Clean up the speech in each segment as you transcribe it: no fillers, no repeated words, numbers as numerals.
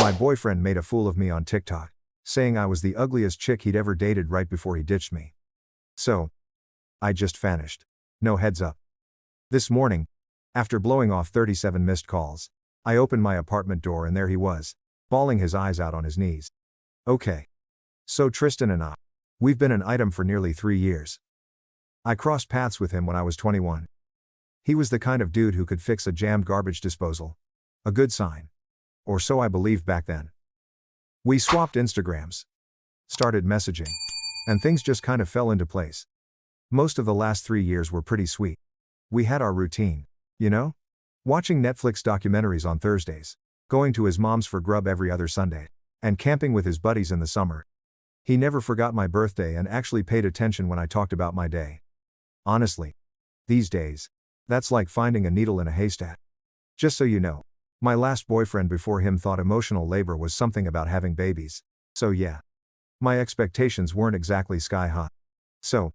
My boyfriend made a fool of me on TikTok, saying I was the ugliest chick he'd ever dated right before he ditched me. So, I just vanished. No heads up. This morning, after blowing off 37 missed calls, I opened my apartment door and there he was, bawling his eyes out on his knees. Okay. So Tristan and we've been an item for nearly 3 years. I crossed paths with him when I was 21. He was the kind of dude who could fix a jammed garbage disposal. A good sign. Or so I believed back then. We swapped Instagrams. Started messaging. And things just kind of fell into place. Most of the last 3 years were pretty sweet. We had our routine. You know? Watching Netflix documentaries on Thursdays. Going to his mom's for grub every other Sunday. And camping with his buddies in the summer. He never forgot my birthday and actually paid attention when I talked about my day. Honestly. These days. That's like finding a needle in a haystack. Just so you know. My last boyfriend before him thought emotional labor was something about having babies. So yeah. My expectations weren't exactly sky high. So.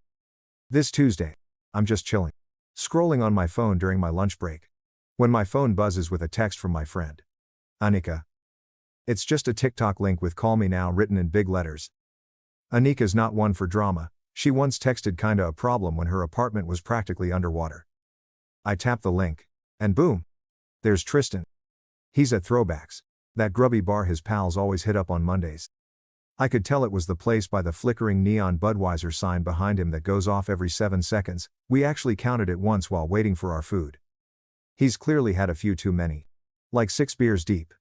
This Tuesday. I'm just chilling. Scrolling on my phone during my lunch break. When my phone buzzes with a text from my friend. Anika. It's just a TikTok link with "call me now" written in big letters. Anika's not one for drama. She once texted kinda a problem when her apartment was practically underwater. I tap the link. And boom. There's Tristan. He's at Throwbacks. That grubby bar his pals always hit up on Mondays. I could tell it was the place by the flickering neon Budweiser sign behind him that goes off every 7 seconds. We actually counted it once while waiting for our food. He's clearly had a few too many. Like 6 beers deep.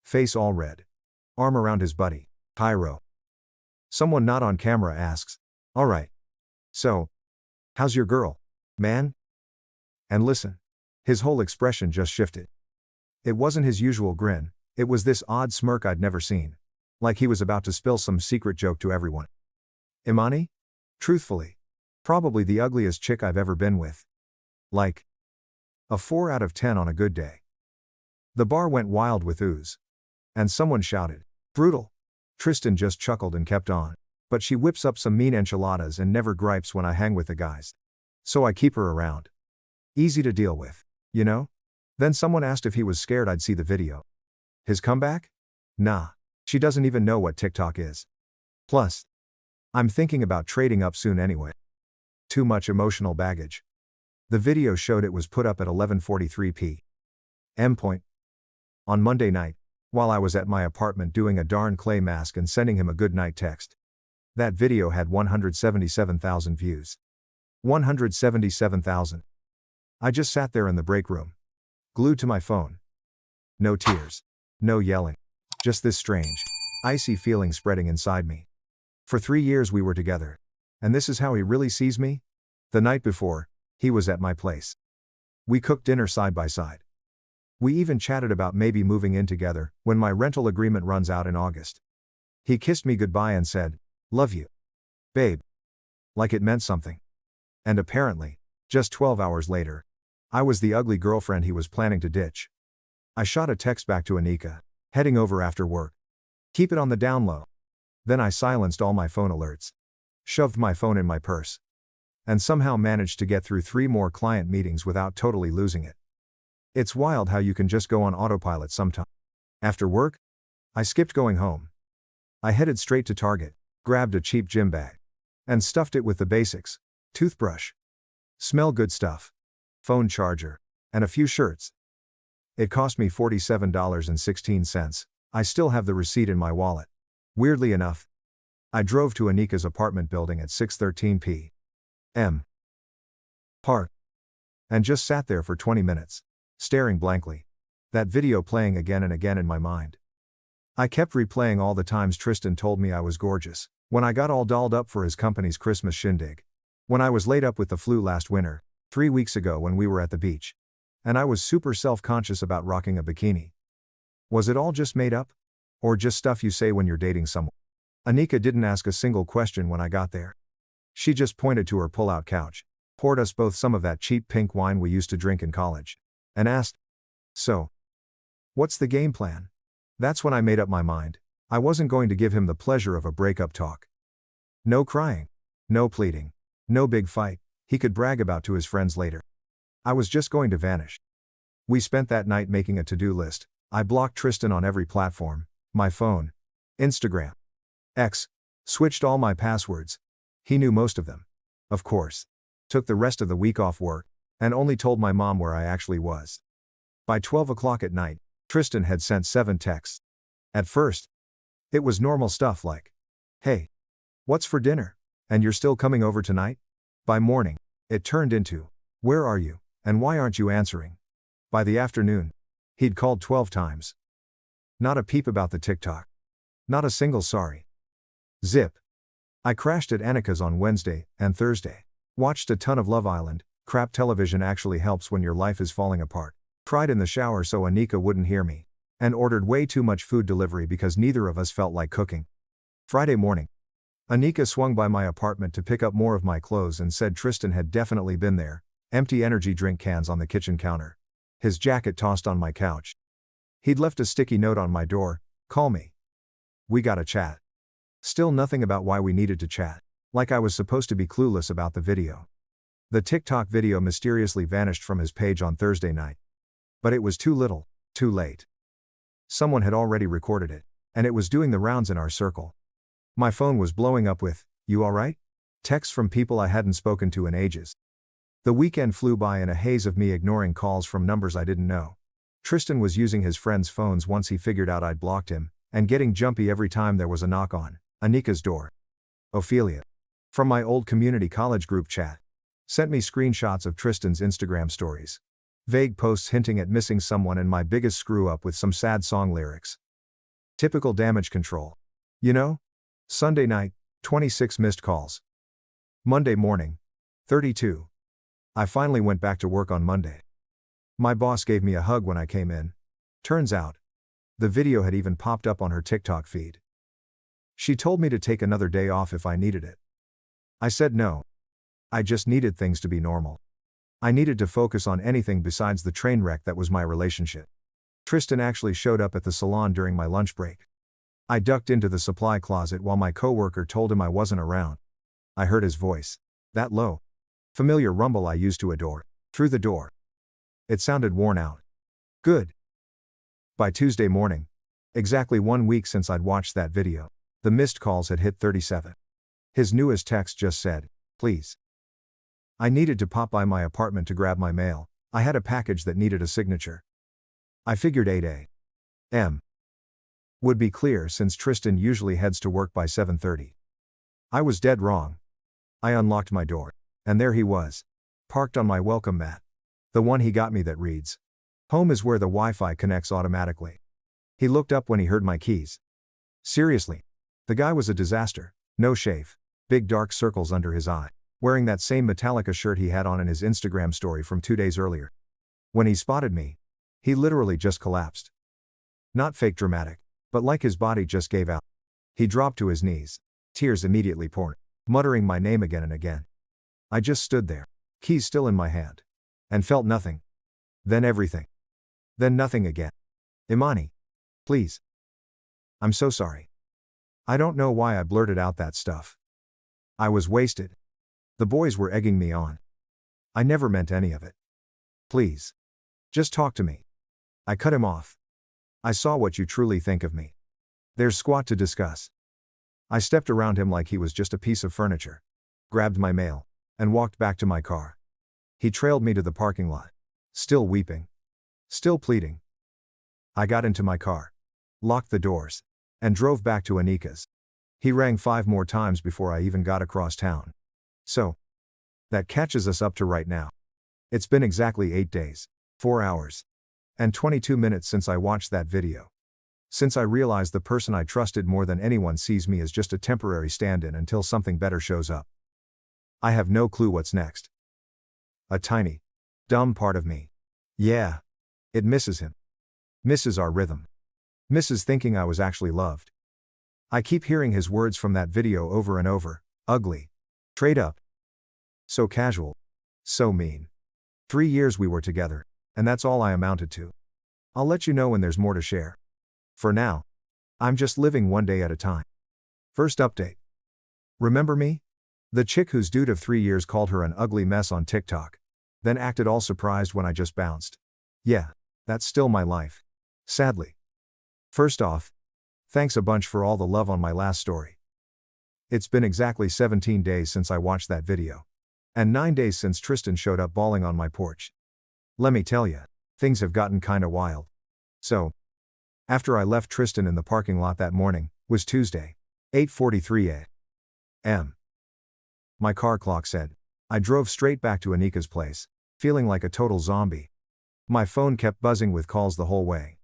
Face all red. Arm around his buddy, Pyro. Someone not on camera asks, "Alright. So, how's your girl, man?" And listen. His whole expression just shifted. It wasn't his usual grin, it was this odd smirk I'd never seen. Like he was about to spill some secret joke to everyone. Imani? Truthfully. Probably the ugliest chick I've ever been with. Like. A 4 out of 10 on a good day. The bar went wild with ooze. And someone shouted, "Brutal." Tristan just chuckled and kept on. But she whips up some mean enchiladas and never gripes when I hang with the guys. So I keep her around. Easy to deal with. You know? Then someone asked if he was scared I'd see the video. His comeback? Nah. She doesn't even know what TikTok is. Plus. I'm thinking about trading up soon anyway. Too much emotional baggage. The video showed it was put up at 11:43 p.m. On Monday night, while I was at my apartment doing a darn clay mask and sending him a good night text. That video had 177,000 views. 177,000. I just sat there in the break room. Glued to my phone. No tears. No yelling. Just this strange, icy feeling spreading inside me. For 3 years we were together. And this is how he really sees me? The night before, he was at my place. We cooked dinner side by side. We even chatted about maybe moving in together when my rental agreement runs out in August. He kissed me goodbye and said, "Love you, babe." Like it meant something. And apparently, just 12 hours later, I was the ugly girlfriend he was planning to ditch. I shot a text back to Anika, heading over after work. Keep it on the down low. Then I silenced all my phone alerts. Shoved my phone in my purse. And somehow managed to get through 3 more client meetings without totally losing it. It's wild how you can just go on autopilot sometime. After work, I skipped going home. I headed straight to Target, grabbed a cheap gym bag. And stuffed it with the basics. Toothbrush. Smell good stuff. Phone charger. And a few shirts. It cost me $47.16. I still have the receipt in my wallet. Weirdly enough. I drove to Anika's apartment building at 6:13 p.m. Park. And just sat there for 20 minutes. Staring blankly. That video playing again and again in my mind. I kept replaying all the times Tristan told me I was gorgeous. When I got all dolled up for his company's Christmas shindig. When I was laid up with the flu last winter. 3 weeks ago when we were at the beach. And I was super self-conscious about rocking a bikini. Was it all just made up? Or just stuff you say when you're dating someone? Anika didn't ask a single question when I got there. She just pointed to her pull-out couch, poured us both some of that cheap pink wine we used to drink in college, and asked, "So, what's the game plan?" That's when I made up my mind. I wasn't going to give him the pleasure of a breakup talk. No crying. No pleading. No big fight he could brag about to his friends later. I was just going to vanish. We spent that night making a to-do list. I blocked Tristan on every platform, my phone, Instagram, X, switched all my passwords. He knew most of them. Of course. Took the rest of the week off work, and only told my mom where I actually was. By 12 o'clock at night, Tristan had sent 7 texts. At first, it was normal stuff like, "Hey, what's for dinner? And you're still coming over tonight?" By morning, it turned into, "Where are you, and why aren't you answering?" By the afternoon, he'd called 12 times. Not a peep about the TikTok. Not a single sorry. Zip. I crashed at Annika's on Wednesday and Thursday. Watched a ton of Love Island. Crap television actually helps when your life is falling apart. Cried in the shower so Annika wouldn't hear me. And ordered way too much food delivery because neither of us felt like cooking. Friday morning. Annika swung by my apartment to pick up more of my clothes and said Tristan had definitely been there. Empty energy drink cans on the kitchen counter. His jacket tossed on my couch. He'd left a sticky note on my door, "Call me. We gotta chat." Still nothing about why we needed to chat. Like I was supposed to be clueless about the video. The TikTok video mysteriously vanished from his page on Thursday night. But it was too little, too late. Someone had already recorded it, and it was doing the rounds in our circle. My phone was blowing up with, "You alright?" texts from people I hadn't spoken to in ages. The weekend flew by in a haze of me ignoring calls from numbers I didn't know. Tristan was using his friends' phones once he figured out I'd blocked him, and getting jumpy every time there was a knock on Anika's door. Ophelia. From my old community college group chat. Sent me screenshots of Tristan's Instagram stories. Vague posts hinting at missing someone and my biggest screw up with some sad song lyrics. Typical damage control. You know? Sunday night, 26 missed calls. Monday morning, 32. I finally went back to work on Monday. My boss gave me a hug when I came in. Turns out, the video had even popped up on her TikTok feed. She told me to take another day off if I needed it. I said no. I just needed things to be normal. I needed to focus on anything besides the train wreck that was my relationship. Tristan actually showed up at the salon during my lunch break. I ducked into the supply closet while my coworker told him I wasn't around. I heard his voice. That low, familiar rumble I used to adore. Through the door. It sounded worn out. Good. By Tuesday morning, exactly 1 week since I'd watched that video, the missed calls had hit 37. His newest text just said, "Please." I needed to pop by my apartment to grab my mail. I had a package that needed a signature. I figured 8 a.m. would be clear since Tristan usually heads to work by 7:30. I was dead wrong. I unlocked my door. And there he was. Parked on my welcome mat. The one he got me that reads, "Home is where the Wi-Fi connects automatically." He looked up when he heard my keys. Seriously. The guy was a disaster. No shave. Big dark circles under his eye. Wearing that same Metallica shirt he had on in his Instagram story from 2 days earlier. When he spotted me, he literally just collapsed. Not fake dramatic, but like his body just gave out. He dropped to his knees. Tears immediately poured, muttering my name again and again. I just stood there, keys still in my hand, and felt nothing. Then everything. Then nothing again. "Imani. Please. I'm so sorry. I don't know why I blurted out that stuff. I was wasted. The boys were egging me on. I never meant any of it. Please. Just talk to me." I cut him off. "I saw what you truly think of me. There's squat to discuss." I stepped around him like he was just a piece of furniture. Grabbed my mail. And walked back to my car. He trailed me to the parking lot. Still weeping. Still pleading. I got into my car. Locked the doors. And drove back to Anika's. He rang 5 more times before I even got across town. So. That catches us up to right now. It's been exactly 8 days, 4 hours. And 22 minutes since I watched that video. Since I realized the person I trusted more than anyone sees me as just a temporary stand-in until something better shows up. I have no clue what's next. A tiny, dumb part of me. Yeah. It misses him. Misses our rhythm. Misses thinking I was actually loved. I keep hearing his words from that video over and over. Ugly. Trade up. So casual. So mean. 3 years we were together, and that's all I amounted to. I'll let you know when there's more to share. For now, I'm just living one day at a time. First update. Remember me? The chick whose dude of 3 years called her an ugly mess on TikTok. Then acted all surprised when I just bounced. Yeah, that's still my life. Sadly. First off, Thanks a bunch for all the love on my last story. It's been exactly 17 days since I watched that video. And 9 days since Tristan showed up bawling on my porch. Let me tell ya, things have gotten kinda wild. So, after I left Tristan in the parking lot that morning, was Tuesday, 8:43 a.m. My car clock said. I drove straight back to Anika's place, feeling like a total zombie. My phone kept buzzing with calls the whole way.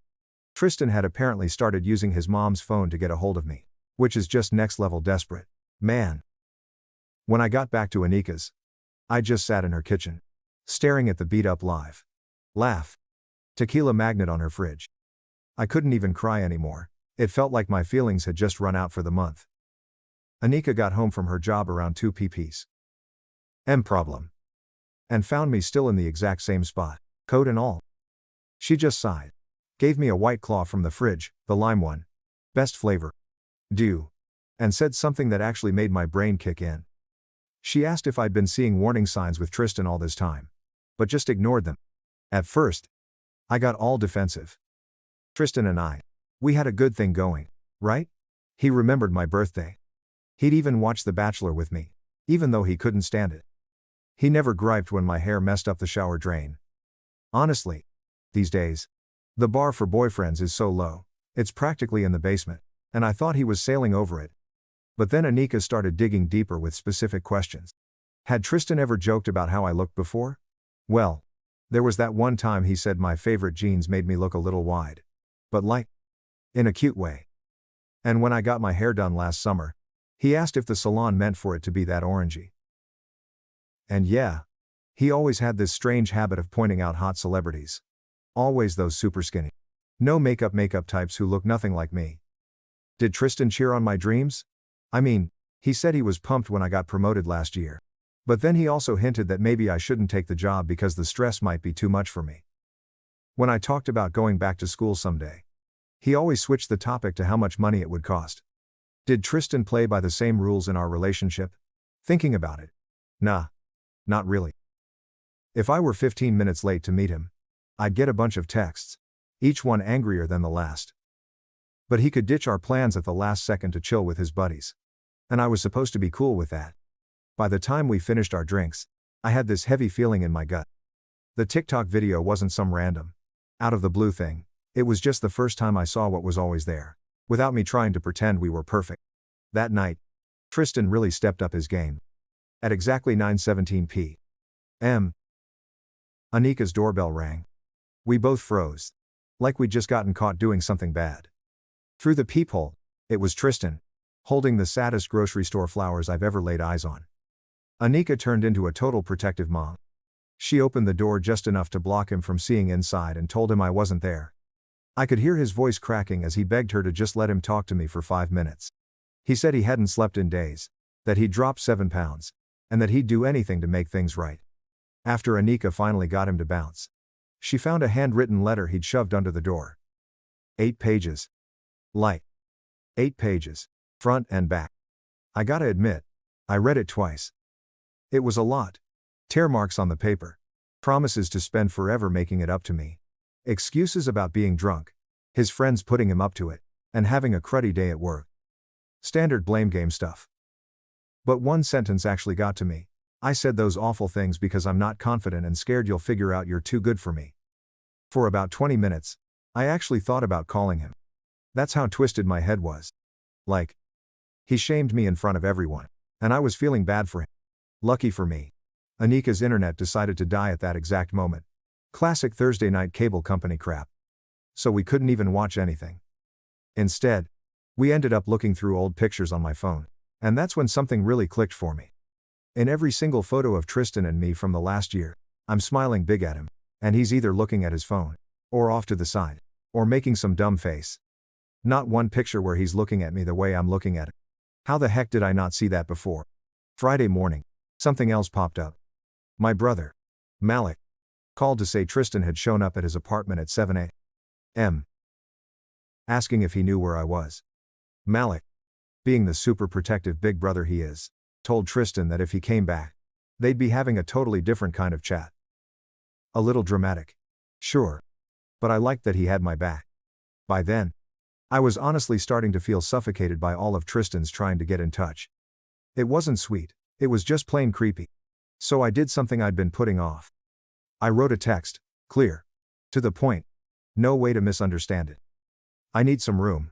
Tristan had apparently started using his mom's phone to get a hold of me, which is just next level desperate. Man. When I got back to Anika's, I just sat in her kitchen, staring at the beat-up live laugh tequila magnet on her fridge. I couldn't even cry anymore. It felt like my feelings had just run out for the month. Anika got home from her job around 2 p.m. problem. And found me still in the exact same spot, coat and all. She just sighed. Gave me a White Claw from the fridge, the lime one. Best flavor. Do. And said something that actually made my brain kick in. She asked if I'd been seeing warning signs with Tristan all this time. But just ignored them. At first, I got all defensive. Tristan and we had a good thing going, right? He remembered my birthday. He'd even watched The Bachelor with me, even though he couldn't stand it. He never griped when my hair messed up the shower drain. Honestly, these days, the bar for boyfriends is so low, it's practically in the basement, and I thought he was sailing over it. But then Anika started digging deeper with specific questions. Had Tristan ever joked about how I looked before? Well, there was that one time he said my favorite jeans made me look a little wide. But like, in a cute way. And when I got my hair done last summer, he asked if the salon meant for it to be that orangey. And yeah, he always had this strange habit of pointing out hot celebrities. Always those super skinny, no makeup types who look nothing like me. Did Tristan cheer on my dreams? I mean, he said he was pumped when I got promoted last year. But then he also hinted that maybe I shouldn't take the job because the stress might be too much for me. When I talked about going back to school someday, he always switched the topic to how much money it would cost. Did Tristan play by the same rules in our relationship? Thinking about it. Nah. Not really. If I were 15 minutes late to meet him, I'd get a bunch of texts, each one angrier than the last. But he could ditch our plans at the last second to chill with his buddies. And I was supposed to be cool with that. By the time we finished our drinks, I had this heavy feeling in my gut. The TikTok video wasn't some random, out of the blue thing. It was just the first time I saw what was always there, without me trying to pretend we were perfect. That night, Tristan really stepped up his game. At exactly 9:17 p.m., Anika's doorbell rang. We both froze. Like we'd just gotten caught doing something bad. Through the peephole, it was Tristan, holding the saddest grocery store flowers I've ever laid eyes on. Anika turned into a total protective mom. She opened the door just enough to block him from seeing inside and told him I wasn't there. I could hear his voice cracking as he begged her to just let him talk to me for 5 minutes. He said he hadn't slept in days, that he'd dropped 7 pounds, and that he'd do anything to make things right. After Anika finally got him to bounce, she found a handwritten letter he'd shoved under the door. 8 pages. Like 8 pages, front and back. I gotta admit, I read it twice. It was a lot. Tear marks on the paper. Promises to spend forever making it up to me. Excuses about being drunk. His friends putting him up to it. And having a cruddy day at work. Standard blame game stuff. But one sentence actually got to me. I said those awful things because I'm not confident and scared you'll figure out you're too good for me. For about 20 minutes, I actually thought about calling him. That's how twisted my head was. Like, he shamed me in front of everyone, and I was feeling bad for him. Lucky for me, Anika's internet decided to die at that exact moment. Classic Thursday night cable company crap. So we couldn't even watch anything. Instead, we ended up looking through old pictures on my phone, and that's when something really clicked for me. In every single photo of Tristan and me from the last year, I'm smiling big at him, and he's either looking at his phone, or off to the side, or making some dumb face. Not one picture where he's looking at me the way I'm looking at him. How the heck did I not see that before? Friday morning, something else popped up. My brother, Malik, called to say Tristan had shown up at his apartment at 7 a.m. asking if he knew where I was. Malik, being the super protective big brother he is, told Tristan that if he came back, they'd be having a totally different kind of chat. A little dramatic. Sure. But I liked that he had my back. By then, I was honestly starting to feel suffocated by all of Tristan's trying to get in touch. It wasn't sweet, it was just plain creepy. So I did something I'd been putting off. I wrote a text, clear. To the point. No way to misunderstand it. I need some room.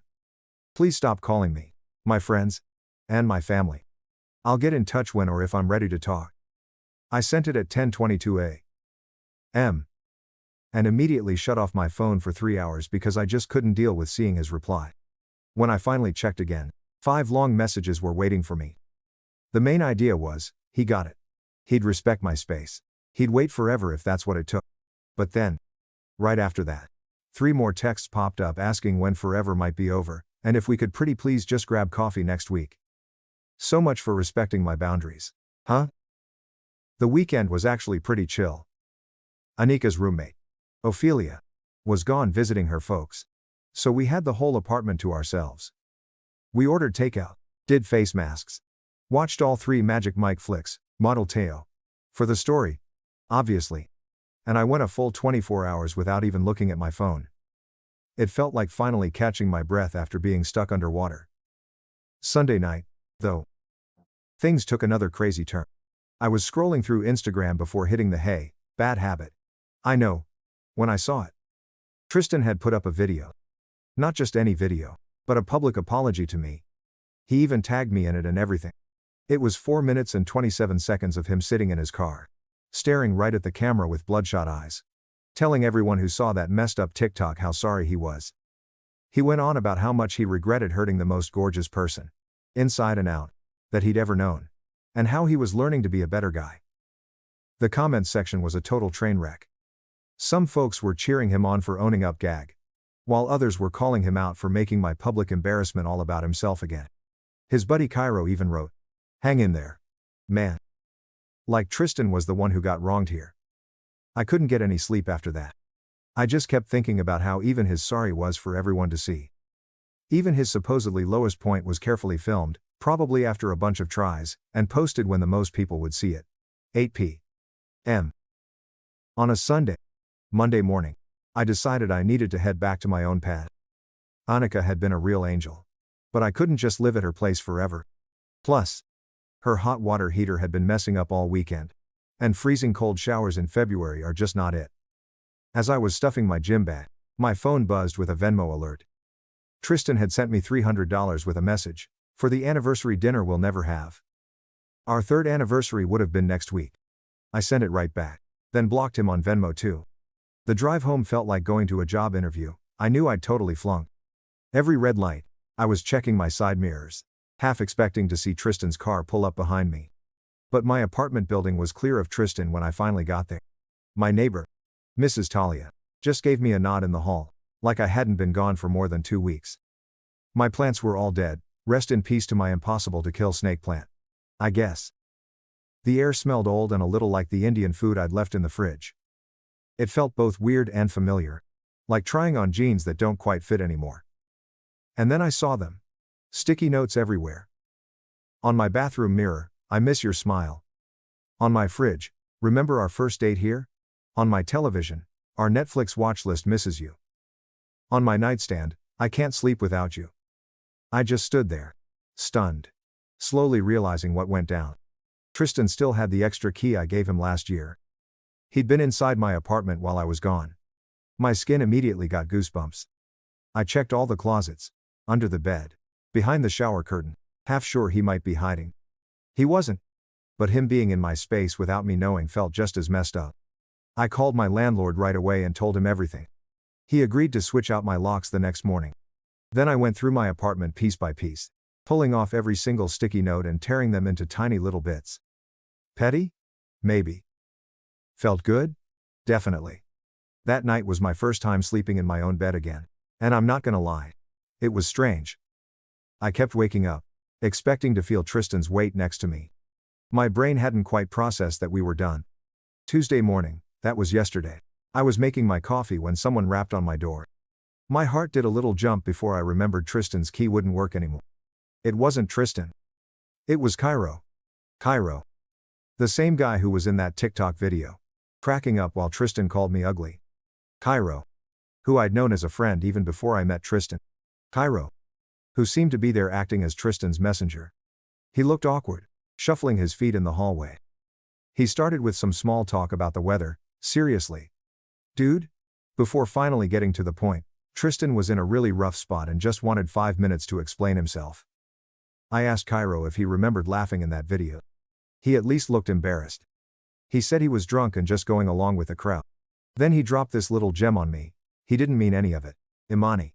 Please stop calling me, my friends, and my family. I'll get in touch when or if I'm ready to talk. I sent it at 10:22 a.m. and immediately shut off my phone for 3 hours because I just couldn't deal with seeing his reply. When I finally checked again, 5 long messages were waiting for me. The main idea was, he got it. He'd respect my space. He'd wait forever if that's what it took. But then, right after that, 3 more texts popped up asking when forever might be over, and if we could pretty please just grab coffee next week. So much for respecting my boundaries. Huh? The weekend was actually pretty chill. Anika's roommate, Ophelia, was gone visiting her folks. So we had the whole apartment to ourselves. We ordered takeout, did face masks, watched all 3 Magic Mike flicks, Model Teo. For the story, obviously. And I went a full 24 hours without even looking at my phone. It felt like finally catching my breath after being stuck underwater. Sunday night, though, things took another crazy turn. I was scrolling through Instagram before hitting the hey, bad habit. I know. When I saw it. Tristan had put up a video. Not just any video, but a public apology to me. He even tagged me in it and everything. It was 4 minutes and 27 seconds of him sitting in his car, staring right at the camera with bloodshot eyes, telling everyone who saw that messed up TikTok how sorry he was. He went on about how much he regretted hurting the most gorgeous person, inside and out, that he'd ever known, and how he was learning to be a better guy. The comments section was a total train wreck. Some folks were cheering him on for owning up gag, while others were calling him out for making my public embarrassment all about himself again. His buddy Cairo even wrote, "Hang in there, man." Like Tristan was the one who got wronged here. I couldn't get any sleep after that. I just kept thinking about how even his sorry was for everyone to see. Even his supposedly lowest point was carefully filmed, probably after a bunch of tries, and posted when the most people would see it. 8 p.m. On a Monday morning, I decided I needed to head back to my own pad. Anika had been a real angel. But I couldn't just live at her place forever. Plus, her hot water heater had been messing up all weekend. And freezing cold showers in February are just not it. As I was stuffing my gym bag, my phone buzzed with a Venmo alert. Tristan had sent me $300 with a message, "For the anniversary dinner we'll never have." Our 3rd anniversary would have been next week. I sent it right back, then blocked him on Venmo too. The drive home felt like going to a job interview. I knew I'd totally flunked. Every red light, I was checking my side mirrors, half expecting to see Tristan's car pull up behind me. But my apartment building was clear of Tristan when I finally got there. My neighbor, Mrs. Talia, just gave me a nod in the hall, like I hadn't been gone for more than 2 weeks. My plants were all dead, rest in peace to my impossible to kill snake plant. I guess. The air smelled old and a little like the Indian food I'd left in the fridge. It felt both weird and familiar, like trying on jeans that don't quite fit anymore. And then I saw them. Sticky notes everywhere. On my bathroom mirror, "I miss your smile." On my fridge, "Remember our first date here?" On my television, "Our Netflix watch list misses you." On my nightstand, "I can't sleep without you." I just stood there, stunned, slowly realizing what went down. Tristan still had the extra key I gave him last year. He'd been inside my apartment while I was gone. My skin immediately got goosebumps. I checked all the closets, under the bed, behind the shower curtain, half sure he might be hiding. He wasn't. But him being in my space without me knowing felt just as messed up. I called my landlord right away and told him everything. He agreed to switch out my locks the next morning. Then I went through my apartment piece by piece, pulling off every single sticky note and tearing them into tiny little bits. Petty? Maybe. Felt good? Definitely. That night was my first time sleeping in my own bed again. And I'm not gonna lie. It was strange. I kept waking up, expecting to feel Tristan's weight next to me. My brain hadn't quite processed that we were done. Tuesday morning, that was yesterday. I was making my coffee when someone rapped on my door. My heart did a little jump before I remembered Tristan's key wouldn't work anymore. It wasn't Tristan. It was Cairo. Cairo. The same guy who was in that TikTok video, cracking up while Tristan called me ugly. Cairo. Who I'd known as a friend even before I met Tristan. Cairo, who seemed to be there acting as Tristan's messenger. He looked awkward, shuffling his feet in the hallway. He started with some small talk about the weather. Seriously, dude? Before finally getting to the point, Tristan was in a really rough spot and just wanted 5 minutes to explain himself. I asked Cairo if he remembered laughing in that video. He at least looked embarrassed. He said he was drunk and just going along with the crowd. Then he dropped this little gem on me. He didn't mean any of it. Imani.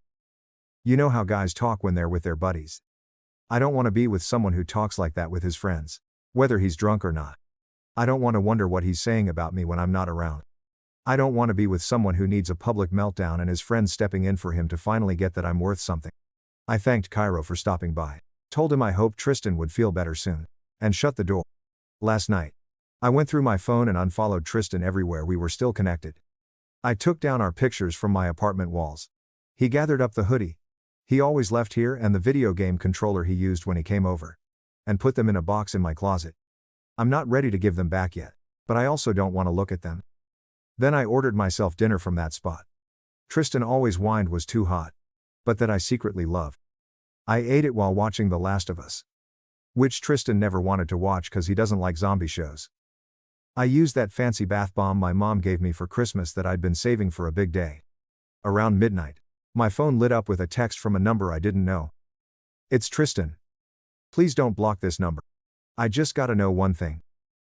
You know how guys talk when they're with their buddies. I don't want to be with someone who talks like that with his friends, whether he's drunk or not. I don't want to wonder what he's saying about me when I'm not around. I don't want to be with someone who needs a public meltdown and his friends stepping in for him to finally get that I'm worth something. I thanked Cairo for stopping by, told him I hoped Tristan would feel better soon, and shut the door. Last night, I went through my phone and unfollowed Tristan everywhere we were still connected. I took down our pictures from my apartment walls. He gathered up the hoodie he always left here and the video game controller he used when he came over, and put them in a box in my closet. I'm not ready to give them back yet, but I also don't want to look at them. Then I ordered myself dinner from that spot. Tristan always whined was too hot, but that I secretly loved. I ate it while watching The Last of Us, which Tristan never wanted to watch because he doesn't like zombie shows. I used that fancy bath bomb my mom gave me for Christmas that I'd been saving for a big day. Around midnight, my phone lit up with a text from a number I didn't know. It's Tristan. Please don't block this number. I just gotta know one thing.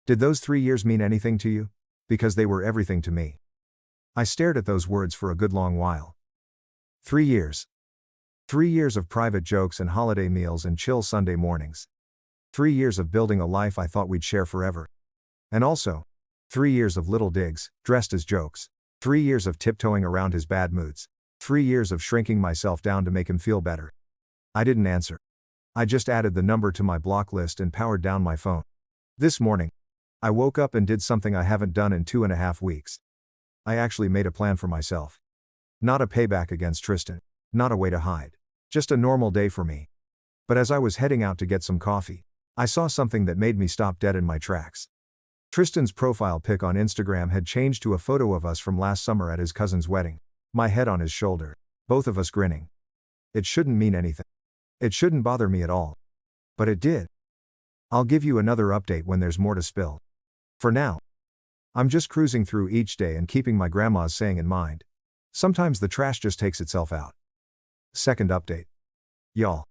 Did those 3 years mean anything to you? Because they were everything to me. I stared at those words for a good long while. 3 years. 3 years of private jokes and holiday meals and chill Sunday mornings. 3 years of building a life I thought we'd share forever. And also, 3 years of little digs, dressed as jokes. 3 years of tiptoeing around his bad moods. 3 years of shrinking myself down to make him feel better. I didn't answer. I just added the number to my block list and powered down my phone. This morning, I woke up and did something I haven't done in 2.5 weeks. I actually made a plan for myself. Not a payback against Tristan. Not a way to hide. Just a normal day for me. But as I was heading out to get some coffee, I saw something that made me stop dead in my tracks. Tristan's profile pic on Instagram had changed to a photo of us from last summer at his cousin's wedding. My head on his shoulder. Both of us grinning. It shouldn't mean anything. It shouldn't bother me at all. But it did. I'll give you another update when there's more to spill. For now, I'm just cruising through each day and keeping my grandma's saying in mind. Sometimes the trash just takes itself out. Second update. Y'all.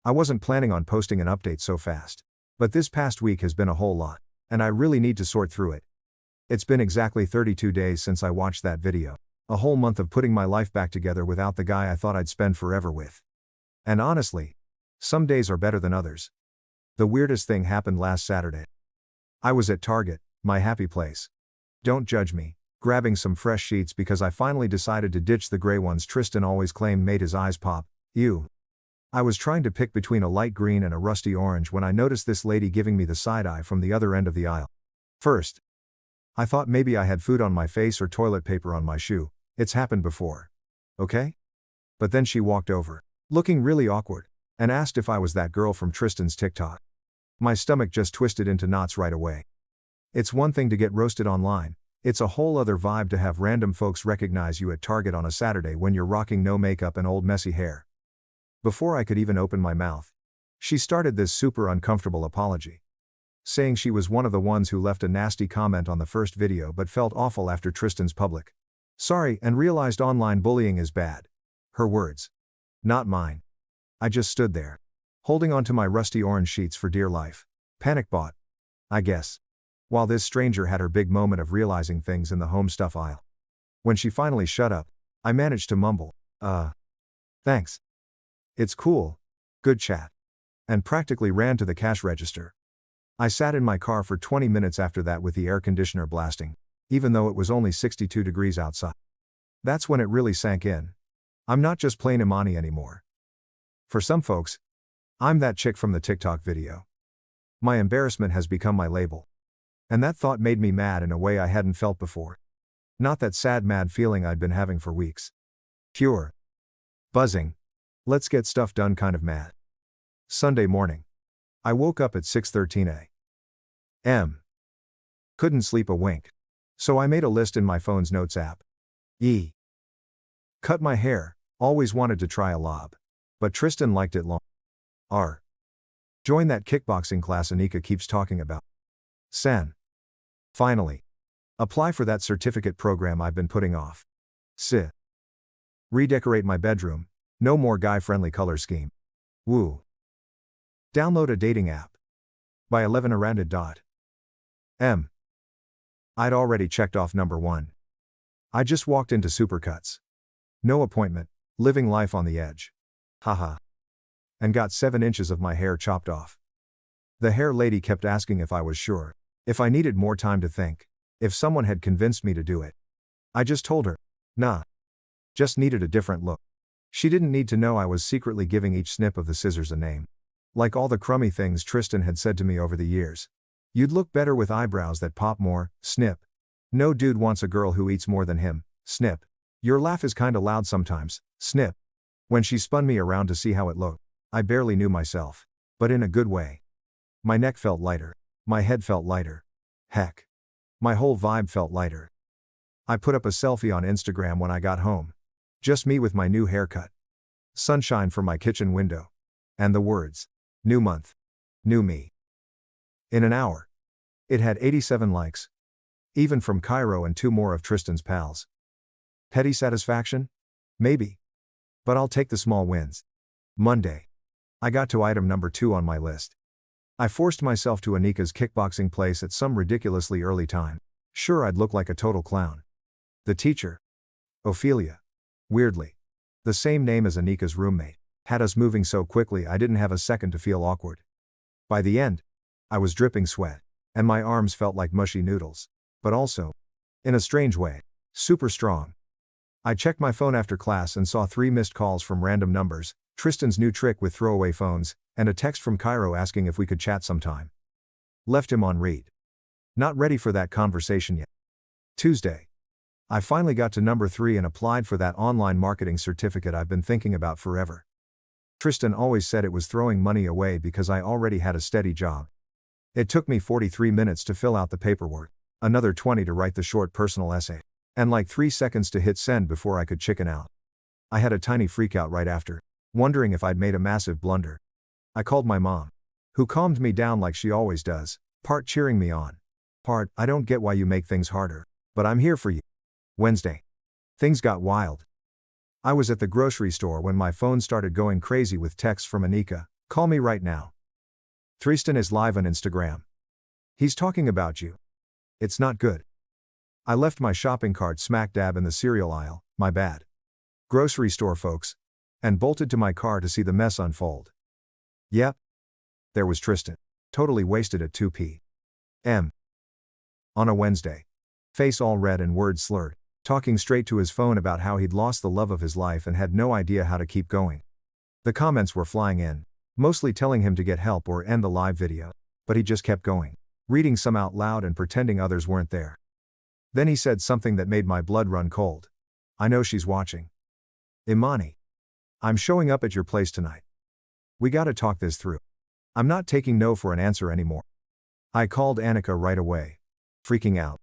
I wasn't planning on posting an update so fast. But this past week has been a whole lot, and I really need to sort through it. It's been exactly 32 days since I watched that video. A whole month of putting my life back together without the guy I thought I'd spend forever with. And honestly, some days are better than others. The weirdest thing happened last Saturday. I was at Target, my happy place. Don't judge me, grabbing some fresh sheets because I finally decided to ditch the gray ones Tristan always claimed made his eyes pop. Ew. I was trying to pick between a light green and a rusty orange when I noticed this lady giving me the side eye from the other end of the aisle. First, I thought maybe I had food on my face or toilet paper on my shoe. It's happened before. Okay? But then she walked over, looking really awkward, and asked if I was that girl from Tristan's TikTok. My stomach just twisted into knots right away. It's one thing to get roasted online. It's a whole other vibe to have random folks recognize you at Target on a Saturday when you're rocking no makeup and old messy hair. Before I could even open my mouth, she started this super uncomfortable apology, saying she was one of the ones who left a nasty comment on the first video but felt awful after Tristan's public sorry and realized online bullying is bad. Her words. Not mine. I just stood there, holding onto my rusty orange sheets for dear life. Panic bought, I guess. While this stranger had her big moment of realizing things in the home stuff aisle. When she finally shut up, I managed to mumble, thanks. It's cool. Good chat. And practically ran to the cash register. I sat in my car for 20 minutes after that with the air conditioner blasting, even though it was only 62 degrees outside. That's when it really sank in. I'm not just plain Imani anymore. For some folks, I'm that chick from the TikTok video. My embarrassment has become my label. And that thought made me mad in a way I hadn't felt before. Not that sad mad feeling I'd been having for weeks. Pure. Buzzing. Let's get stuff done kind of mad. Sunday morning. I woke up at 6:13 a.m. Couldn't sleep a wink. So I made a list in my phone's notes app. Cut my hair, always wanted to try a lob. But Tristan liked it long. R. Join that kickboxing class Anika keeps talking about. San. Finally. Apply for that certificate program I've been putting off. Si. Redecorate my bedroom. No more guy-friendly color scheme. Woo. Download a dating app. By 11 Arandid. M. I'd already checked off number 1. I just walked into Supercuts. No appointment, living life on the edge. Haha. And got 7 inches of my hair chopped off. The hair lady kept asking if I was sure, if I needed more time to think, if someone had convinced me to do it. I just told her, nah. Just needed a different look. She didn't need to know I was secretly giving each snip of the scissors a name. Like all the crummy things Tristan had said to me over the years. You'd look better with eyebrows that pop more, snip. No dude wants a girl who eats more than him, snip. Your laugh is kinda loud sometimes, snip. When she spun me around to see how it looked, I barely knew myself. But in a good way. My neck felt lighter. My head felt lighter. Heck. My whole vibe felt lighter. I put up a selfie on Instagram when I got home. Just me with my new haircut. Sunshine from my kitchen window. And the words. New month. New me. In an hour. It had 87 likes. Even from Cairo and 2 more of Tristan's pals. Petty satisfaction? Maybe. But I'll take the small wins. Monday. I got to item number 2 on my list. I forced myself to Anika's kickboxing place at some ridiculously early time. Sure, I'd look like a total clown. The teacher. Ophelia. Weirdly. The same name as Anika's roommate. Had us moving so quickly I didn't have a second to feel awkward. By the end, I was dripping sweat, and my arms felt like mushy noodles. But also, in a strange way, super strong. I checked my phone after class and saw 3 missed calls from random numbers, Tristan's new trick with throwaway phones, and a text from Cairo asking if we could chat sometime. Left him on read. Not ready for that conversation yet. Tuesday. I finally got to number 3 and applied for that online marketing certificate I've been thinking about forever. Tristan always said it was throwing money away because I already had a steady job. It took me 43 minutes to fill out the paperwork, another 20 to write the short personal essay, and like 3 seconds to hit send before I could chicken out. I had a tiny freakout right after, wondering if I'd made a massive blunder. I called my mom, who calmed me down like she always does, part cheering me on. Part, I don't get why you make things harder, but I'm here for you. Wednesday. Things got wild. I was at the grocery store when my phone started going crazy with texts from Anika, call me right now. Tristan is live on Instagram. He's talking about you. It's not good. I left my shopping cart smack dab in the cereal aisle, my bad. Grocery store folks. And bolted to my car to see the mess unfold. Yep. There was Tristan. Totally wasted at 2 p.m. On a Wednesday. Face all red and words slurred, talking straight to his phone about how he'd lost the love of his life and had no idea how to keep going. The comments were flying in, mostly telling him to get help or end the live video, but he just kept going, reading some out loud and pretending others weren't there. Then he said something that made my blood run cold. I know she's watching. Imani. I'm showing up at your place tonight. We gotta talk this through. I'm not taking no for an answer anymore. I called Anika right away. Freaking out.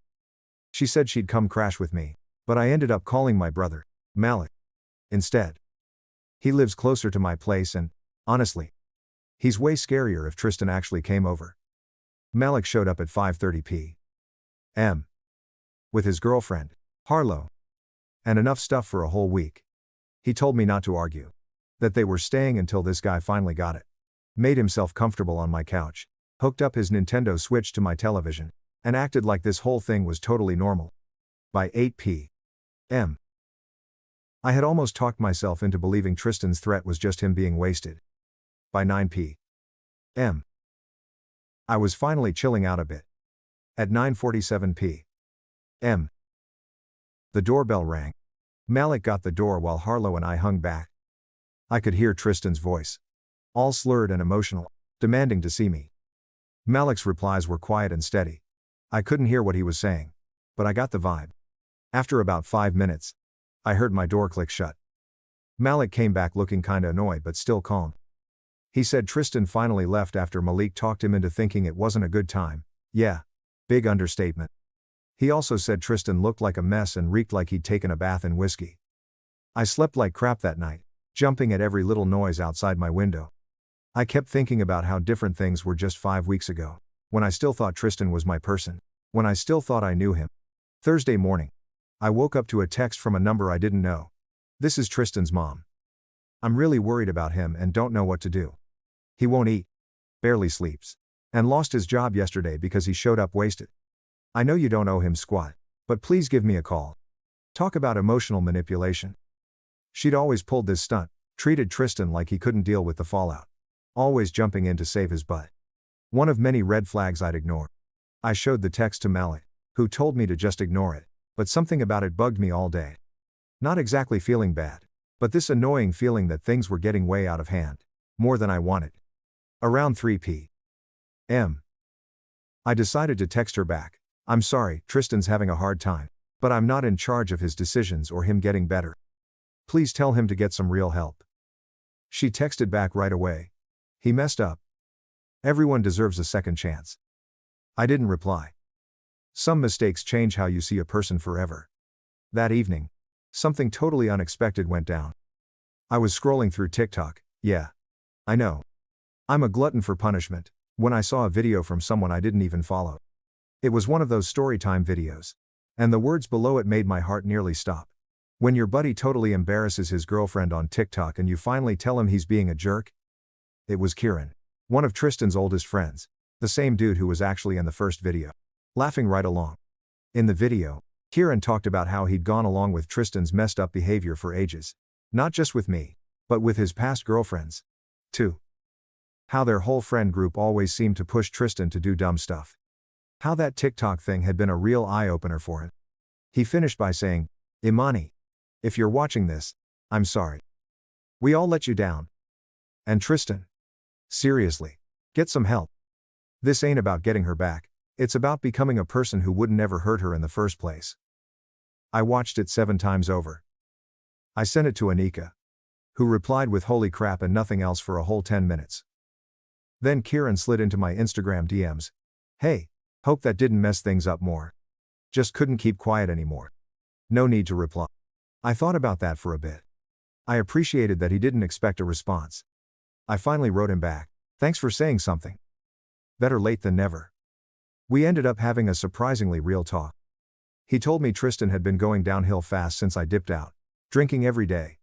She said she'd come crash with me, but I ended up calling my brother, Malik, instead. He lives closer to my place and, honestly, he's way scarier if Tristan actually came over. Malik showed up at 5:30 p.m. with his girlfriend, Harlow, and enough stuff for a whole week. He told me not to argue. That they were staying until this guy finally got it. Made himself comfortable on my couch, hooked up his Nintendo Switch to my television, and acted like this whole thing was totally normal. By 8 p.m. I had almost talked myself into believing Tristan's threat was just him being wasted. By 9 p.m. I was finally chilling out a bit. At 9:47 p.m. the doorbell rang. Malik got the door while Harlow and I hung back. I could hear Tristan's voice. All slurred and emotional, demanding to see me. Malik's replies were quiet and steady. I couldn't hear what he was saying, but I got the vibe. After about 5 minutes, I heard my door click shut. Malik came back looking kinda annoyed but still calm. He said Tristan finally left after Malik talked him into thinking it wasn't a good time. Yeah. Big understatement. He also said Tristan looked like a mess and reeked like he'd taken a bath in whiskey. I slept like crap that night, jumping at every little noise outside my window. I kept thinking about how different things were just 5 weeks ago, when I still thought Tristan was my person, when I still thought I knew him. Thursday morning. I woke up to a text from a number I didn't know. This is Tristan's mom. I'm really worried about him and don't know what to do. He won't eat, barely sleeps, and lost his job yesterday because he showed up wasted. I know you don't owe him squat, but please give me a call. Talk about emotional manipulation. She'd always pulled this stunt, treated Tristan like he couldn't deal with the fallout. Always jumping in to save his butt. One of many red flags I'd ignore. I showed the text to Malik, who told me to just ignore it, but something about it bugged me all day. Not exactly feeling bad, but this annoying feeling that things were getting way out of hand, more than I wanted. Around 3 p.m. I decided to text her back. I'm sorry, Tristan's having a hard time, but I'm not in charge of his decisions or him getting better. Please tell him to get some real help. She texted back right away. He messed up. Everyone deserves a second chance. I didn't reply. Some mistakes change how you see a person forever. That evening, something totally unexpected went down. I was scrolling through TikTok, yeah. I know. I'm a glutton for punishment, when I saw a video from someone I didn't even follow. It was one of those storytime videos. And the words below it made my heart nearly stop. When your buddy totally embarrasses his girlfriend on TikTok and you finally tell him he's being a jerk. It was Kieran, one of Tristan's oldest friends, the same dude who was actually in the first video. Laughing right along. In the video, Kieran talked about how he'd gone along with Tristan's messed up behavior for ages. Not just with me, but with his past girlfriends, too. How their whole friend group always seemed to push Tristan to do dumb stuff. How that TikTok thing had been a real eye-opener for him. He finished by saying, Imani, if you're watching this, I'm sorry. We all let you down. And Tristan? Seriously. Get some help. This ain't about getting her back. It's about becoming a person who wouldn't ever hurt her in the first place. I watched it 7 times over. I sent it to Anika, who replied with holy crap and nothing else for a whole 10 minutes. Then Kieran slid into my Instagram DMs. Hey, hope that didn't mess things up more. Just couldn't keep quiet anymore. No need to reply. I thought about that for a bit. I appreciated that he didn't expect a response. I finally wrote him back. Thanks for saying something. Better late than never. We ended up having a surprisingly real talk. He told me Tristan had been going downhill fast since I dipped out. Drinking every day.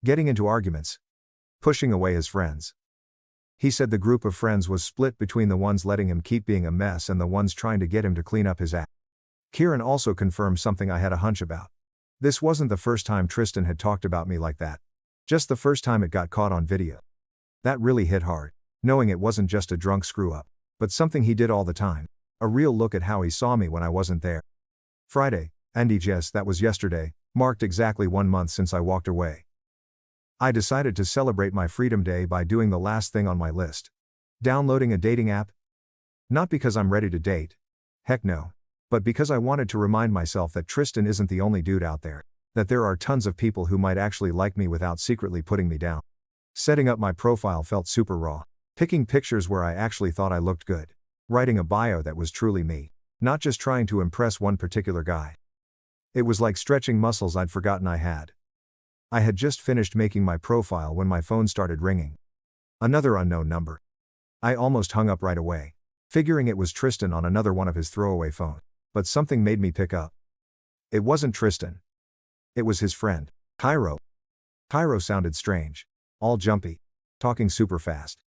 Getting into arguments. Pushing away his friends. He said the group of friends was split between the ones letting him keep being a mess and the ones trying to get him to clean up his act. Kieran also confirmed something I had a hunch about. This wasn't the first time Tristan had talked about me like that. Just the first time it got caught on video. That really hit hard, knowing it wasn't just a drunk screw-up, but something he did all the time. A real look at how he saw me when I wasn't there. Friday, and yes, that was yesterday, marked exactly 1 month since I walked away. I decided to celebrate my Freedom Day by doing the last thing on my list. Downloading a dating app. Not because I'm ready to date. Heck no. But because I wanted to remind myself that Tristan isn't the only dude out there. That there are tons of people who might actually like me without secretly putting me down. Setting up my profile felt super raw. Picking pictures where I actually thought I looked good. Writing a bio that was truly me. Not just trying to impress one particular guy. It was like stretching muscles I'd forgotten I had. I had just finished making my profile when my phone started ringing. Another unknown number. I almost hung up right away, figuring it was Tristan on another one of his throwaway phones. But something made me pick up. It wasn't Tristan. It was his friend, Cairo. Cairo sounded strange. All jumpy. Talking super fast.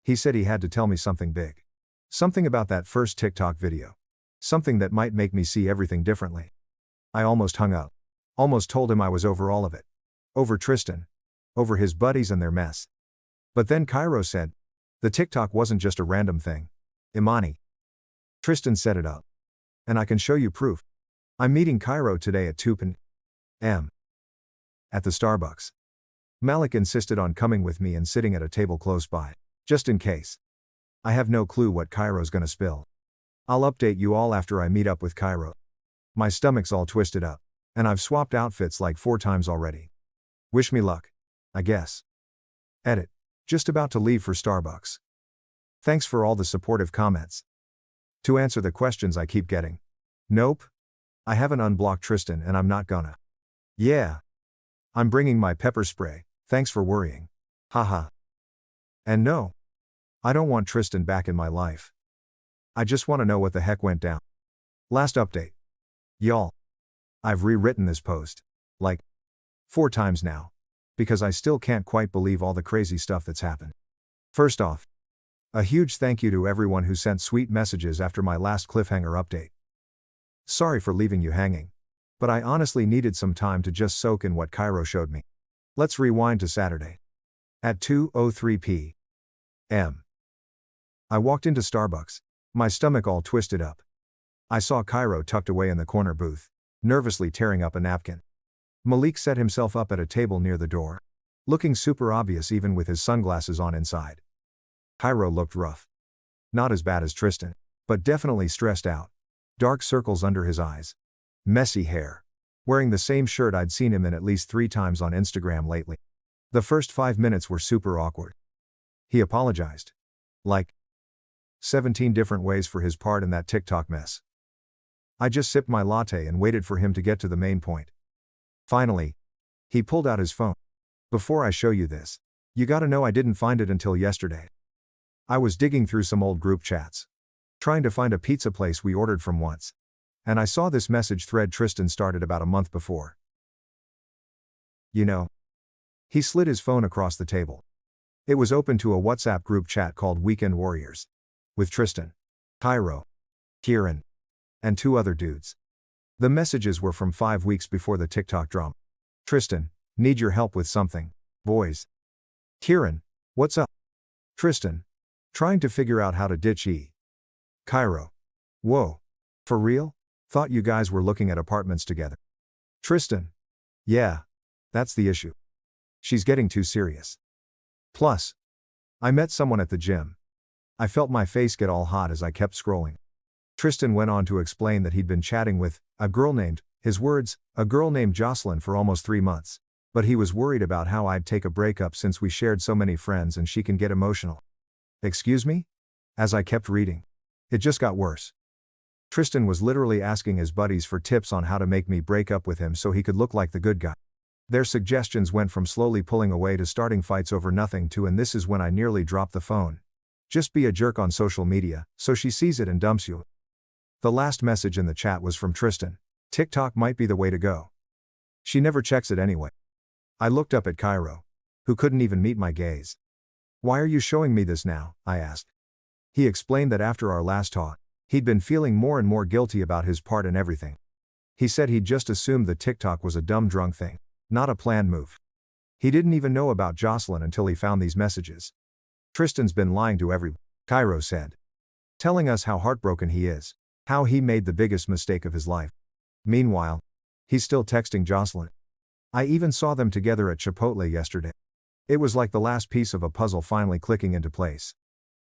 He said he had to tell me something big. Something about that first TikTok video. Something that might make me see everything differently. I almost hung up. Almost told him I was over all of it. Over Tristan. Over his buddies and their mess. But then Cairo said, the TikTok wasn't just a random thing. Imani. Tristan set it up. And I can show you proof. I'm meeting Cairo today at 2 p.m. at the Starbucks. Malik insisted on coming with me and sitting at a table close by. Just in case. I have no clue what Cairo's gonna spill. I'll update you all after I meet up with Cairo. My stomach's all twisted up. And I've swapped outfits like 4 times already. Wish me luck. I guess. Edit. Just about to leave for Starbucks. Thanks for all the supportive comments. To answer the questions I keep getting. Nope. I haven't unblocked Tristan and I'm not gonna. Yeah. I'm bringing my pepper spray, Thanks for worrying. Haha. And no, I don't want Tristan back in my life. I just want to know what the heck went down. Last update. Y'all. I've rewritten this post. Like 4 times now. Because I still can't quite believe all the crazy stuff that's happened. First off, a huge thank you to everyone who sent sweet messages after my last cliffhanger update. Sorry for leaving you hanging. But I honestly needed some time to just soak in what Cairo showed me. Let's rewind to Saturday. At 2:03 p.m. I walked into Starbucks, my stomach all twisted up. I saw Cairo tucked away in the corner booth, nervously tearing up a napkin. Malik set himself up at a table near the door, looking super obvious even with his sunglasses on inside. Cairo looked rough. Not as bad as Tristan, but definitely stressed out. Dark circles under his eyes. Messy hair. Wearing the same shirt I'd seen him in at least 3 times on Instagram lately. The first 5 minutes were super awkward. He apologized. Like 17 different ways for his part in that TikTok mess. I just sipped my latte and waited for him to get to the main point. Finally, he pulled out his phone. Before I show you this, you gotta know I didn't find it until yesterday. I was digging through some old group chats, trying to find a pizza place we ordered from once. And I saw this message thread Tristan started about a month before. You know. He slid his phone across the table. It was open to a WhatsApp group chat called Weekend Warriors. With Tristan, Cairo, Kieran, and 2 other dudes. The messages were from 5 weeks before the TikTok drama. Tristan, need your help with something, boys. Kieran, what's up? Tristan, trying to figure out how to ditch E. Cairo, whoa, for real? Thought you guys were looking at apartments together. Tristan, yeah, that's the issue. She's getting too serious. Plus, I met someone at the gym. I felt my face get all hot as I kept scrolling. Tristan went on to explain that he'd been chatting with a girl named, his words, a girl named Jocelyn for almost 3 months. But he was worried about how I'd take a breakup since we shared so many friends and she can get emotional. Excuse me? As I kept reading. It just got worse. Tristan was literally asking his buddies for tips on how to make me break up with him so he could look like the good guy. Their suggestions went from slowly pulling away to starting fights over nothing to, and this is when I nearly dropped the phone. Just be a jerk on social media, so she sees it and dumps you. The last message in the chat was from Tristan. TikTok might be the way to go. She never checks it anyway. I looked up at Cairo, who couldn't even meet my gaze. Why are you showing me this now? I asked. He explained that after our last talk, he'd been feeling more and more guilty about his part in everything. He said he'd just assumed that TikTok was a dumb drunk thing, not a planned move. He didn't even know about Jocelyn until he found these messages. Tristan's been lying to everyone, Cairo said. Telling us how heartbroken he is, how he made the biggest mistake of his life. Meanwhile, he's still texting Jocelyn. I even saw them together at Chipotle yesterday. It was like the last piece of a puzzle finally clicking into place.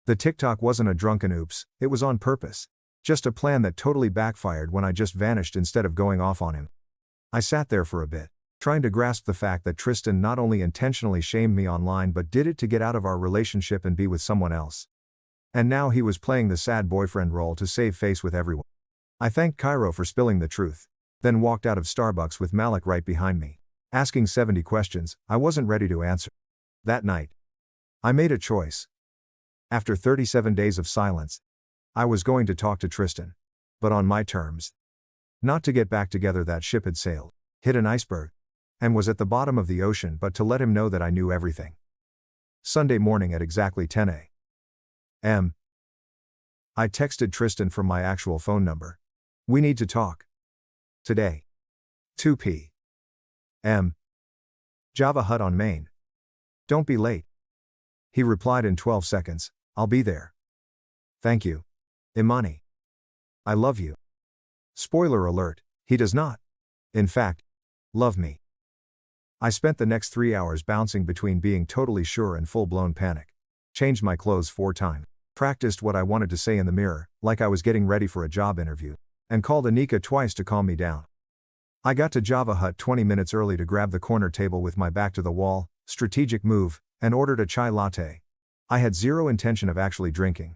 The TikTok wasn't a drunken oops, it was on purpose. Just a plan that totally backfired when I just vanished instead of going off on him. I sat there for a bit, trying to grasp the fact that Tristan not only intentionally shamed me online but did it to get out of our relationship and be with someone else. And now he was playing the sad boyfriend role to save face with everyone. I thanked Cairo for spilling the truth, then walked out of Starbucks with Malik right behind me, asking 70 questions I wasn't ready to answer. That night, I made a choice. After 37 days of silence, I was going to talk to Tristan. But on my terms. Not to get back together, that ship had sailed, hit an iceberg, and was at the bottom of the ocean, but to let him know that I knew everything. Sunday morning at exactly 10 a.m. I texted Tristan from my actual phone number. We need to talk. Today. 2 p.m. Java Hut on Main. Don't be late. He replied in 12 seconds, I'll be there. Thank you. Imani. I love you. Spoiler alert, he does not. In fact, love me. I spent the next 3 hours bouncing between being totally sure and full-blown panic. Changed my clothes 4 times. Practiced what I wanted to say in the mirror, like I was getting ready for a job interview. And called Anika twice to calm me down. I got to Java Hut 20 minutes early to grab the corner table with my back to the wall, strategic move, and ordered a chai latte. I had zero intention of actually drinking.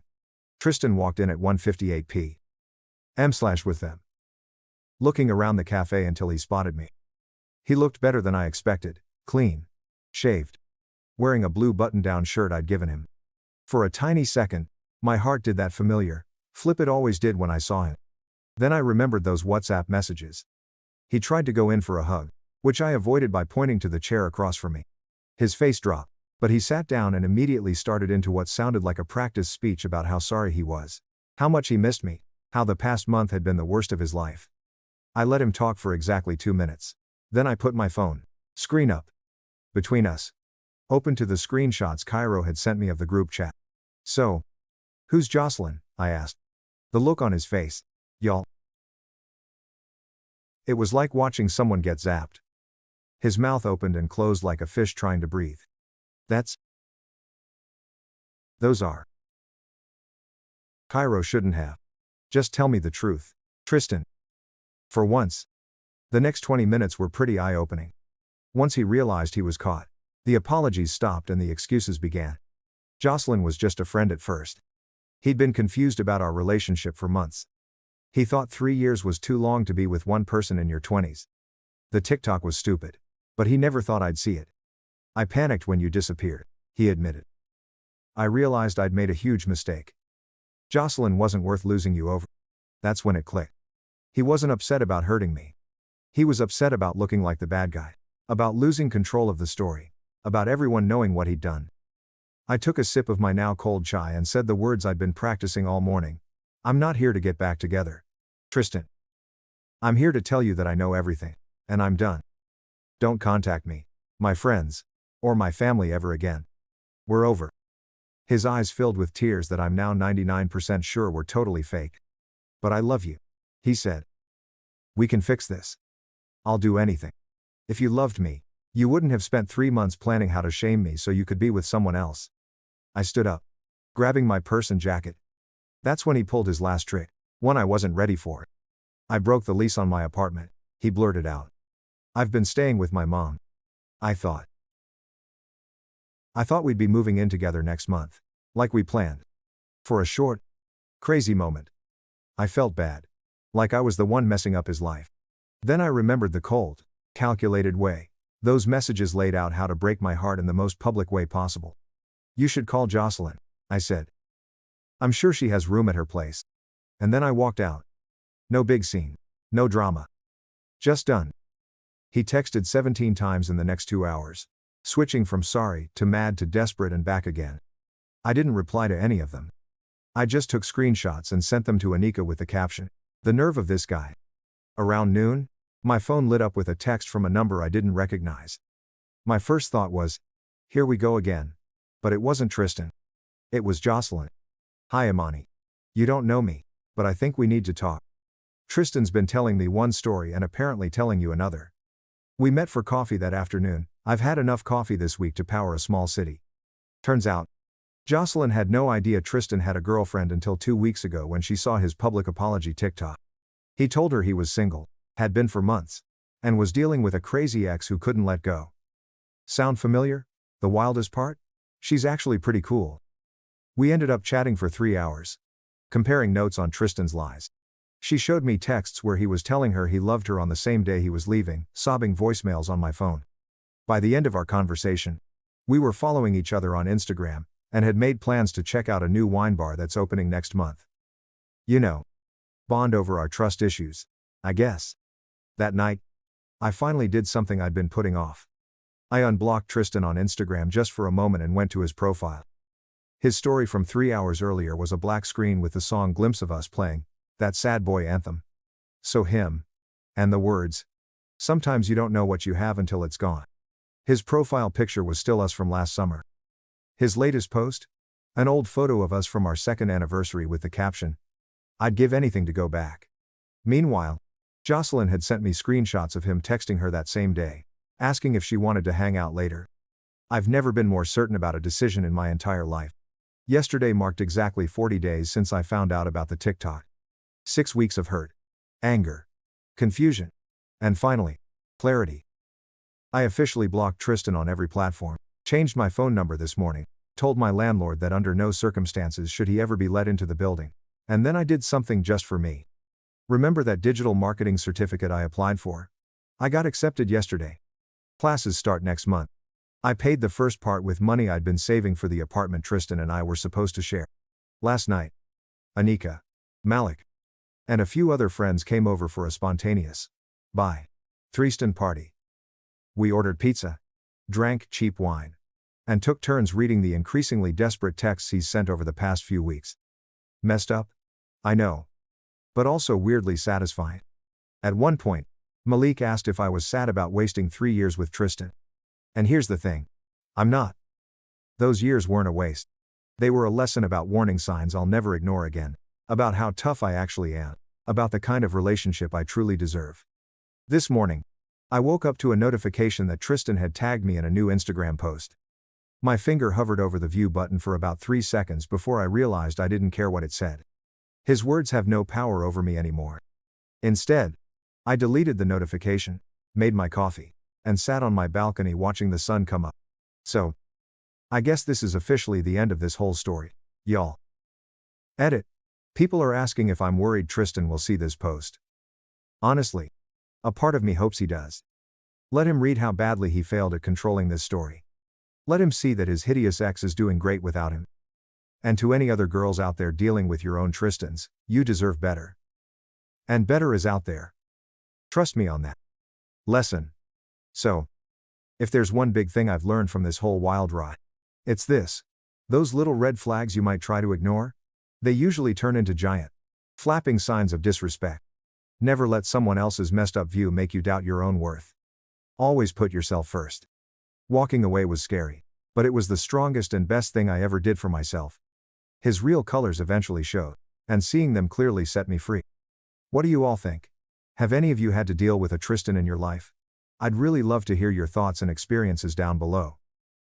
Tristan walked in at 1:58 p.m. with them. Looking around the cafe until he spotted me. He looked better than I expected, clean shaved, wearing a blue button-down shirt I'd given him. For a tiny second, my heart did that familiar flip it always did when I saw him. Then I remembered those WhatsApp messages. He tried to go in for a hug, which I avoided by pointing to the chair across from me. His face dropped, but he sat down and immediately started into what sounded like a practice speech about how sorry he was, how much he missed me, how the past month had been the worst of his life. I let him talk for exactly 2 minutes. Then I put my phone screen up between us, open to the screenshots Cairo had sent me of the group chat. "So, who's Jocelyn?" I asked. The look on his face. "Y'all." It was like watching someone get zapped. His mouth opened and closed like a fish trying to breathe. Those are. Cairo shouldn't have. Just tell me the truth, Tristan. For once. The next 20 minutes were pretty eye-opening. Once he realized he was caught, the apologies stopped and the excuses began. Jocelyn was just a friend at first. He'd been confused about our relationship for months. He thought 3 years was too long to be with one person in your 20s. The TikTok was stupid. But he never thought I'd see it. "I panicked when you disappeared," he admitted. "I realized I'd made a huge mistake. Jocelyn wasn't worth losing you over." That's when it clicked. He wasn't upset about hurting me. He was upset about looking like the bad guy. About losing control of the story. About everyone knowing what he'd done. I took a sip of my now cold chai and said the words I'd been practicing all morning. "I'm not here to get back together, Tristan. I'm here to tell you that I know everything. And I'm done. Don't contact me, my friends, or my family ever again. We're over." His eyes filled with tears that I'm now 99% sure were totally fake. "But I love you," he said. "We can fix this. I'll do anything. If you loved me, you wouldn't have spent 3 months planning how to shame me so you could be with someone else." I stood up, grabbing my purse and jacket. That's when he pulled his last trick, one I wasn't ready for. "I broke the lease on my apartment," he blurted out. "I've been staying with my mom. I thought we'd be moving in together next month. Like we planned." For a short, crazy moment, I felt bad. Like I was the one messing up his life. Then I remembered the cold, calculated way those messages laid out how to break my heart in the most public way possible. "You should call Jocelyn," I said. "I'm sure she has room at her place." And then I walked out. No big scene. No drama. Just done. He texted 17 times in the next 2 hours. Switching from sorry to mad to desperate and back again. I didn't reply to any of them. I just took screenshots and sent them to Anika with the caption, "The nerve of this guy." Around noon, my phone lit up with a text from a number I didn't recognize. My first thought was, here we go again. But it wasn't Tristan. It was Jocelyn. "Hi Imani. You don't know me, but I think we need to talk. Tristan's been telling me one story and apparently telling you another. We met for coffee that afternoon. I've had enough coffee this week to power a small city." Turns out, Jocelyn had no idea Tristan had a girlfriend until 2 weeks ago when she saw his public apology TikTok. He told her he was single, had been for months, and was dealing with a crazy ex who couldn't let go. Sound familiar? The wildest part? She's actually pretty cool. We ended up chatting for 3 hours. Comparing notes on Tristan's lies. She showed me texts where he was telling her he loved her on the same day he was leaving, sobbing voicemails on my phone. By the end of our conversation, we were following each other on Instagram, and had made plans to check out a new wine bar that's opening next month. You know. Bond over our trust issues, I guess. That night, I finally did something I'd been putting off. I unblocked Tristan on Instagram just for a moment and went to his profile. His story from 3 hours earlier was a black screen with the song Glimpse of Us playing, that sad boy anthem. So him. And the words. Sometimes you don't know what you have until it's gone. His profile picture was still us from last summer. His latest post? An old photo of us from our 2nd anniversary with the caption, "I'd give anything to go back." Meanwhile, Jocelyn had sent me screenshots of him texting her that same day, asking if she wanted to hang out later. I've never been more certain about a decision in my entire life. Yesterday marked exactly 40 days since I found out about the TikTok. 6 weeks of hurt, anger, confusion, and finally, clarity. I officially blocked Tristan on every platform, changed my phone number this morning, told my landlord that under no circumstances should he ever be let into the building, and then I did something just for me. Remember that digital marketing certificate I applied for? I got accepted yesterday. Classes start next month. I paid the first part with money I'd been saving for the apartment Tristan and I were supposed to share. Last night, Anika, Malik, and a few other friends came over for a spontaneous by Tristan party. We ordered pizza, drank cheap wine, and took turns reading the increasingly desperate texts he's sent over the past few weeks. Messed up? I know. But also weirdly satisfying. At one point, Malik asked if I was sad about wasting 3 years with Tristan. And here's the thing. I'm not. Those years weren't a waste. They were a lesson about warning signs I'll never ignore again, about how tough I actually am, about the kind of relationship I truly deserve. This morning, I woke up to a notification that Tristan had tagged me in a new Instagram post. My finger hovered over the view button for about 3 seconds before I realized I didn't care what it said. His words have no power over me anymore. Instead, I deleted the notification, made my coffee, and sat on my balcony watching the sun come up. So, I guess this is officially the end of this whole story, y'all. Edit. People are asking if I'm worried Tristan will see this post. Honestly, a part of me hopes he does. Let him read how badly he failed at controlling this story. Let him see that his hideous ex is doing great without him. And to any other girls out there dealing with your own Tristans, you deserve better. And better is out there. Trust me on that. Lesson. So, if there's one big thing I've learned from this whole wild ride, it's this. Those little red flags you might try to ignore, they usually turn into giant, flapping signs of disrespect. Never let someone else's messed up view make you doubt your own worth. Always put yourself first. Walking away was scary, but it was the strongest and best thing I ever did for myself. His real colors eventually showed, and seeing them clearly set me free. What do you all think? Have any of you had to deal with a Tristan in your life? I'd really love to hear your thoughts and experiences down below.